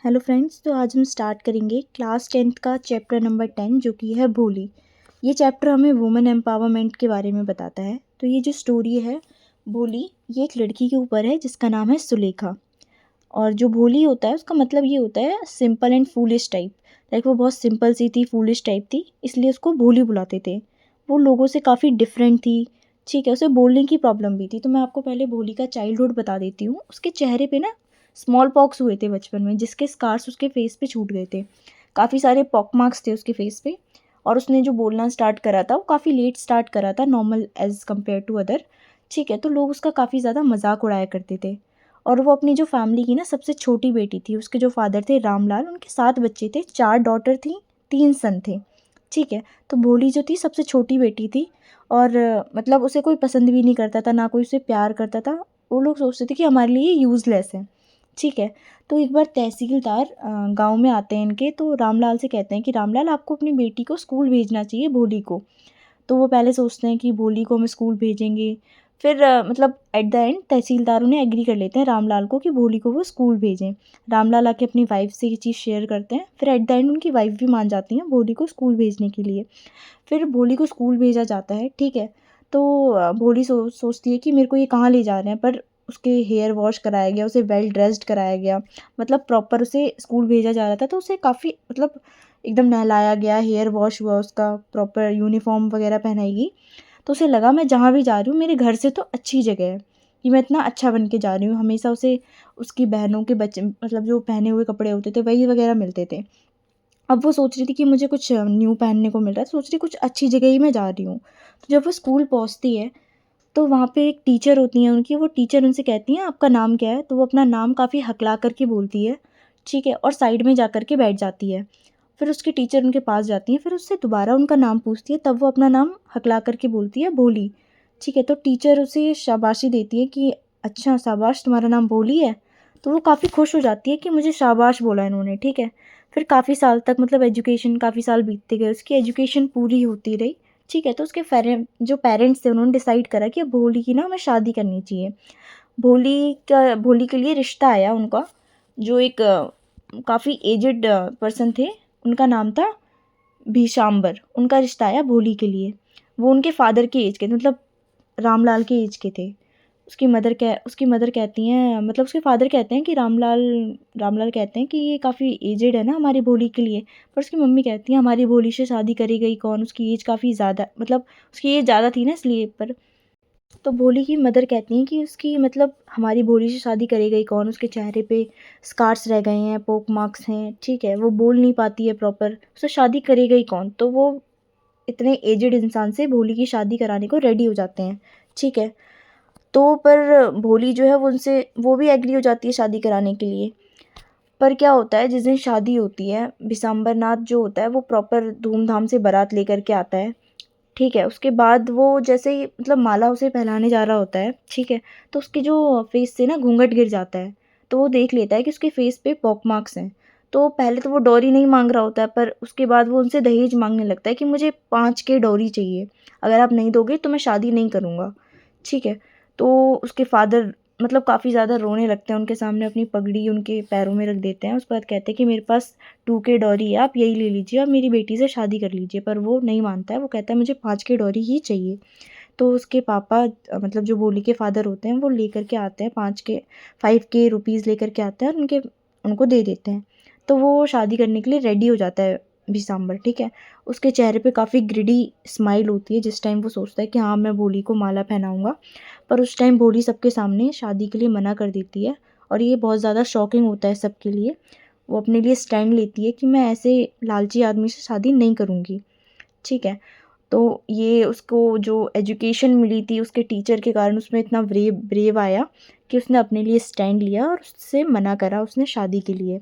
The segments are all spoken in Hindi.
हेलो फ्रेंड्स, तो आज हम स्टार्ट करेंगे क्लास 10th का चैप्टर नंबर 10 जो कि है भोली। ये चैप्टर हमें वुमेन एम्पावरमेंट के बारे में बताता है। तो ये जो स्टोरी है भोली, ये एक लड़की के ऊपर है जिसका नाम है सुलेखा। और जो भोली होता है उसका मतलब ये होता है simple and foolish type. Like वो बहुत सिंपल सी थी, फूलिश टाइप थी, इसलिए उसको भोली बुलाते थे। वो लोगों से काफ़ी डिफरेंट थी। ठीक है, उसे बोलने की प्रॉब्लम भी थी। तो मैं आपको पहले भोली का चाइल्डहुड बता देती हूँ। उसके चेहरे पे ना स्मॉल पॉक्स हुए थे बचपन में, जिसके स्कार्स उसके फेस पे छूट गए थे। काफ़ी सारे पॉक मार्क्स थे उसके फेस पे। और उसने जो बोलना स्टार्ट करा था वो काफ़ी लेट स्टार्ट करा था, normal as compare to other. ठीक है, तो लोग उसका काफ़ी ज़्यादा मजाक उड़ाया करते थे। और वो अपनी जो फैमिली की ना सबसे छोटी बेटी थी। उसके जो फादर थे रामलाल, उनके 7 बच्चे थे, 4 डॉटर थी, 3 सन थे। ठीक है, तो भोली जो थी सबसे छोटी बेटी थी। और मतलब उसे कोई पसंद भी नहीं करता था, ना कोई उसे प्यार करता था। वो लोग सोचते थे कि हमारे लिए यूज़लेस है। ठीक है, तो एक बार तहसीलदार गांव में आते हैं इनके, तो रामलाल से कहते हैं कि रामलाल, आपको अपनी बेटी को स्कूल भेजना चाहिए, भोली को। तो वो पहले सोचते हैं कि भोली को हम स्कूल भेजेंगे। फिर मतलब एट द एंड तहसीलदार उन्हें एग्री कर लेते हैं रामलाल को कि भोली को वो स्कूल भेजें। रामलाल आके अपनी वाइफ से ये चीज़ शेयर करते हैं। फिर एट द एंड उनकी वाइफ भी मान जाती हैं भोली को स्कूल भेजने के लिए। फिर भोली को स्कूल भेजा जाता है। ठीक है, तो भोली सोचती है कि मेरे को ये कहाँ ले जा रहे हैं, पर उसके हेयर वॉश कराया गया, उसे वेल ड्रेस्ड कराया गया। मतलब प्रॉपर उसे स्कूल भेजा जा रहा था, तो उसे काफ़ी मतलब एकदम नहलाया गया, हेयर वॉश हुआ उसका, प्रॉपर यूनिफॉर्म वगैरह पहनाई गई। तो उसे लगा मैं जहाँ भी जा रही हूँ मेरे घर से तो अच्छी जगह है, कि मैं इतना अच्छा बन के जा रही हूँ। हमेशा उसे उसकी बहनों के बच्चे मतलब जो पहने हुए कपड़े होते थे वही वगैरह मिलते थे। अब वो सोच रही थी कि मुझे कुछ न्यू पहनने को मिल रहा है, सोच रही कुछ अच्छी जगह ही मैं जा रही हूँ। तो जब वो स्कूल पहुँचती है तो वहाँ पे एक टीचर होती हैं उनकी। वो टीचर उनसे कहती हैं आपका नाम क्या है, तो वो अपना नाम काफ़ी हकला करके बोलती है। ठीक है, और साइड में जा कर के बैठ जाती है। फिर उसकी टीचर उनके पास जाती हैं, फिर उससे दोबारा उनका नाम पूछती है, तब वो अपना नाम हकला करके बोलती है भोली। ठीक है, तो टीचर उसे शाबाशी देती है कि अच्छा शाबाश, तुम्हारा नाम भोली है। तो वो काफ़ी खुश हो जाती है कि मुझे शाबाश बोला इन्होंने। ठीक है, फिर काफ़ी साल तक मतलब एजुकेशन, काफ़ी साल बीतते गए, उसकी एजुकेशन पूरी होती रही। ठीक है, तो उसके जो पेरेंट्स थे उन्होंने डिसाइड करा कि अब भोली की ना हमें शादी करनी चाहिए। भोली के लिए रिश्ता आया उनका, जो एक काफ़ी एजेड पर्सन थे। उनका नाम था भीषाम्बर। उनका रिश्ता आया भोली के लिए। वो उनके फादर के एज के थे, मतलब रामलाल के एज के थे। उसकी मदर कहती हैं, मतलब उसके फादर कहते हैं कि रामलाल कहते हैं कि ये काफ़ी एजेड है ना हमारी भोली के लिए। पर उसकी मम्मी कहती हैं हमारी भोली से शादी करी गई कौन, उसकी एज काफ़ी ज़्यादा, मतलब उसकी एज ज़्यादा थी ना इसलिए। पर तो भोली की मदर कहती हैं कि उसकी मतलब हमारी भोली से शादी करी गई कौन, उसके चेहरे पे स्कार्स रह गए हैं, पोक मार्क्स हैं। ठीक है, वो बोल नहीं पाती है प्रॉपर, उससे शादी करी गई कौन। तो वो इतने एजेड इंसान से भोली की शादी कराने को रेडी हो जाते हैं। ठीक है, तो पर भोली जो है वो उनसे वो भी एग्री हो जाती है शादी कराने के लिए। पर क्या होता है, जिस दिन शादी होती है विशांबर नाथ जो होता है वो प्रॉपर धूमधाम से बारात लेकर के आता है। ठीक है, उसके बाद वो जैसे ही मतलब माला उसे पहनाने जा रहा होता है। ठीक है, तो उसके जो फेस से ना घूंघट गिर जाता है। तो वो देख लेता है कि उसके फेस पे पॉक मार्क्स हैं। तो पहले तो वो डॉरी नहीं मांग रहा होता है, पर उसके बाद वो उनसे दहेज मांगने लगता है कि मुझे 5K डॉरी चाहिए, अगर आप नहीं दोगे तो मैं शादी नहीं करूँगा। ठीक है, तो उसके फादर मतलब काफ़ी ज़्यादा रोने लगते हैं उनके सामने, अपनी पगड़ी उनके पैरों में रख देते हैं। उसके बाद कहते हैं कि मेरे पास 2K डॉरी है, आप यही ले लीजिए, आप मेरी बेटी से शादी कर लीजिए। पर वो नहीं मानता है, वो कहता है मुझे 5K डॉरी ही चाहिए। तो उसके पापा मतलब जो भोली के फादर होते हैं वो लेकर के आते हैं 5K रुपीज़ लेकर के आते हैं और उनको दे देते हैं। तो वो शादी करने के लिए रेडी हो जाता है बिसाम्बर। ठीक है, उसके चेहरे पे काफ़ी ग्रिडी स्माइल होती है जिस टाइम वो सोचता है कि हाँ मैं भोली को माला पहनाऊँगा। पर उस टाइम भोली सबके सामने शादी के लिए मना कर देती है। और ये बहुत ज़्यादा शॉकिंग होता है सबके लिए। वो अपने लिए स्टैंड लेती है कि मैं ऐसे लालची आदमी से शादी नहीं करूँगी। ठीक है, तो ये उसको जो एजुकेशन मिली थी उसके टीचर के कारण उसमें इतना ब्रेव ब्रेव आया कि उसने अपने लिए स्टैंड लिया और उससे मना करा उसने शादी के लिए।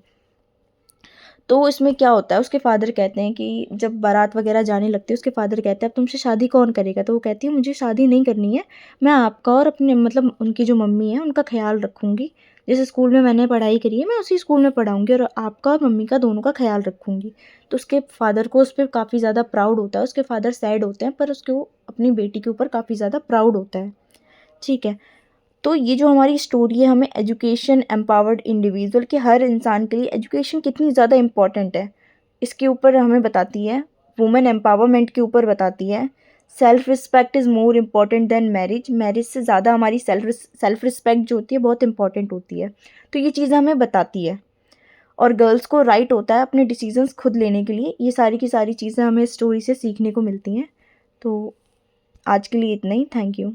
तो इसमें क्या होता है, उसके फादर कहते हैं कि जब बारात वगैरह जाने लगती है उसके फादर कहते हैं अब तुमसे शादी कौन करेगा। तो वो कहती है मुझे शादी नहीं करनी है, मैं आपका और अपने मतलब उनकी जो मम्मी है उनका ख्याल रखूँगी। जिस स्कूल में मैंने पढ़ाई करी है मैं उसी स्कूल में पढ़ाऊँगी और आपका और मम्मी का दोनों का ख्याल रखूँगी। तो उसके फादर को उस पर काफ़ी ज़्यादा प्राउड होता है। उसके फादर सैड होते हैं पर उसको अपनी बेटी के ऊपर काफ़ी ज़्यादा प्राउड होता है। ठीक है, तो ये जो हमारी स्टोरी है हमें एजुकेशन एम्पावर्ड इंडिविजुअल के हर इंसान के लिए एजुकेशन कितनी ज़्यादा इम्पॉर्टेंट है इसके ऊपर हमें बताती है। वुमेन एम्पावरमेंट के ऊपर बताती है। Self respect is more important than marriage, marriage से ज़्यादा हमारी सेल्फ रिस्पेक्ट जो होती है बहुत इंपॉर्टेंट होती है। तो ये चीज़ें हमें बताती है। और गर्ल्स को राइट होता है अपने डिसीजंस खुद लेने के लिए। ये सारी की सारी चीज़ें हमें स्टोरी से सीखने को मिलती हैं। तो आज के लिए इतना ही। Thank you.